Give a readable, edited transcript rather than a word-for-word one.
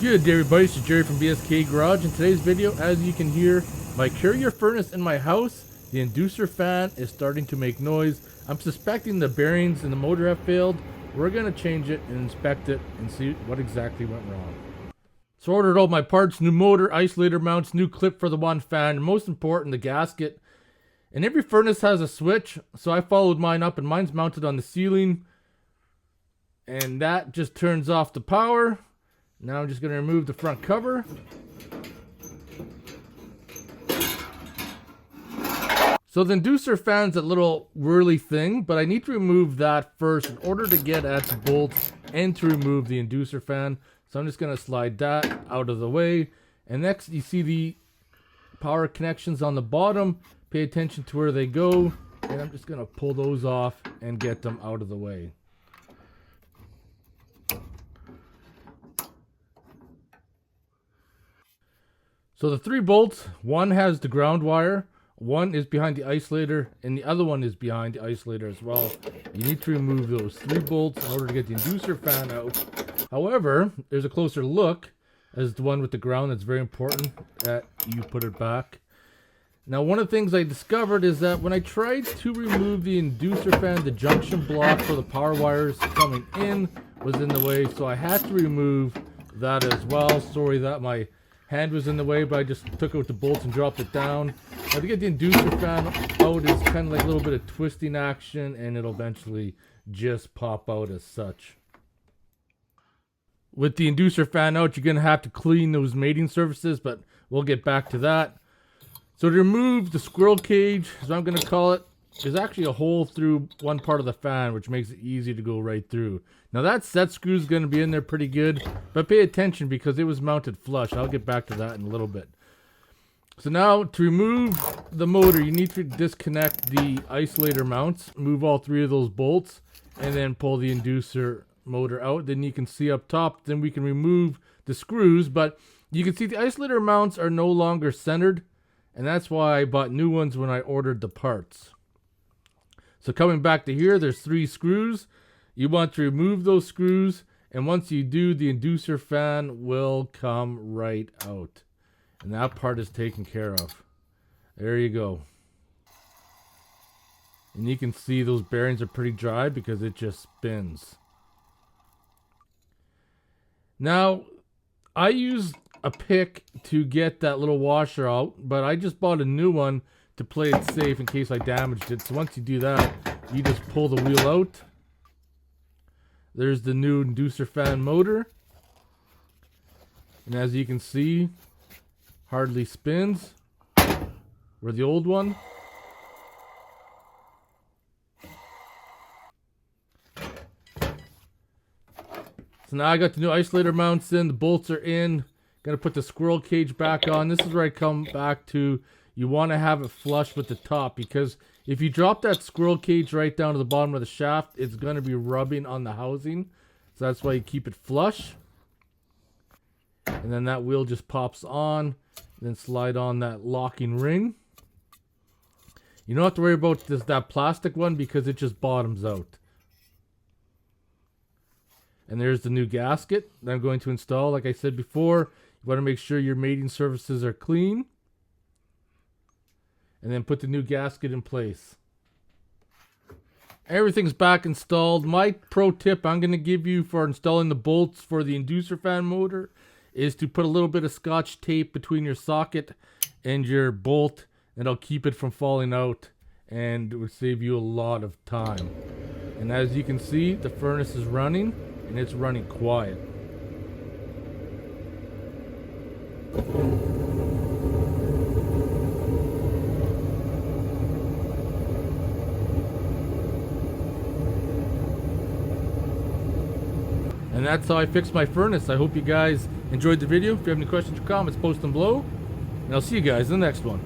Good day everybody, it's Jerry from BSK Garage. In today's video, as you can hear, my carrier furnace in my house, the Inducer fan is starting to make noise. I'm suspecting the bearings in the motor have failed. We're going to change it and inspect it and see what exactly went wrong. So I ordered all my parts, new motor, isolator mounts, new clip for the one fan, and most important, the gasket. And every furnace has a switch, so I followed mine up and mine's mounted on the ceiling. And that just turns off the power. Now I'm just going to remove the front cover. So the Inducer fan's a little whirly thing, but I need to remove that first in order to get at the bolts and to remove the Inducer fan. So I'm just going to slide that out of the way. And next you see the power connections on the bottom. Pay attention to where they go. And I'm just going to pull those off and get them out of the way. So the 3 bolts, one has the ground wire, one is behind the isolator, and the other one is behind the isolator as well. You need to remove those 3 bolts in order to get the Inducer fan out. However, there's a closer look as the one with the ground. That's very important that you put it back. Now, one of the things I discovered is that when I tried to remove the Inducer fan, the junction block for the power wires coming in was in the way, so I had to remove that as well. Sorry that my hand was in the way, but I just took out the bolts and dropped it down. Now to get the Inducer fan out is kind of like a little bit of twisting action, and it'll eventually just pop out as such. With the Inducer fan out, you're going to have to clean those mating surfaces, but we'll get back to that. So to remove the squirrel cage, as I'm going to call it, there's actually a hole through one part of the fan, which makes it easy to go right through. Now that set screw is going to be in there pretty good, but pay attention because it was mounted flush. I'll get back to that in a little bit. So now to remove the motor, you need to disconnect the isolator mounts, move all 3 of those bolts, and then pull the Inducer motor out. Then you can see up top, then we can remove the screws, but you can see the isolator mounts are no longer centered, and that's why I bought new ones when I ordered the parts. So coming back to here, there's 3 screws. You want to remove those screws, and once you do, the Inducer fan will come right out. And that part is taken care of. There you go. And you can see those bearings are pretty dry because it just spins. Now, I use a pick to get that little washer out, but I just bought a new one to play it safe in case I damaged it. So once you do that, you just pull the wheel out. There's the new Inducer fan motor. And as you can see, hardly spins. Where the old one. So now I got the new isolator mounts in, the bolts are in. Gonna put the squirrel cage back on. This is where I come back to. You want to have it flush with the top, because if you drop that squirrel cage right down to the bottom of the shaft, it's going to be rubbing on the housing. So that's why you keep it flush. And then that wheel just pops on. Then slide on that locking ring. You don't have to worry about that plastic one because it just bottoms out. And there's the new gasket that I'm going to install. Like I said before, you want to make sure your mating surfaces are clean. And then put the new gasket in place. Everything's back installed. My pro tip I'm going to give you for installing the bolts for the Inducer fan motor is to put a little bit of Scotch tape between your socket and your bolt, and it'll keep it from falling out, and it will save you a lot of time. And as you can see, the furnace is running, and it's running quiet. And that's how I fixed my furnace. I hope you guys enjoyed the video. If you have any questions or comments, post them below. And I'll see you guys in the next one.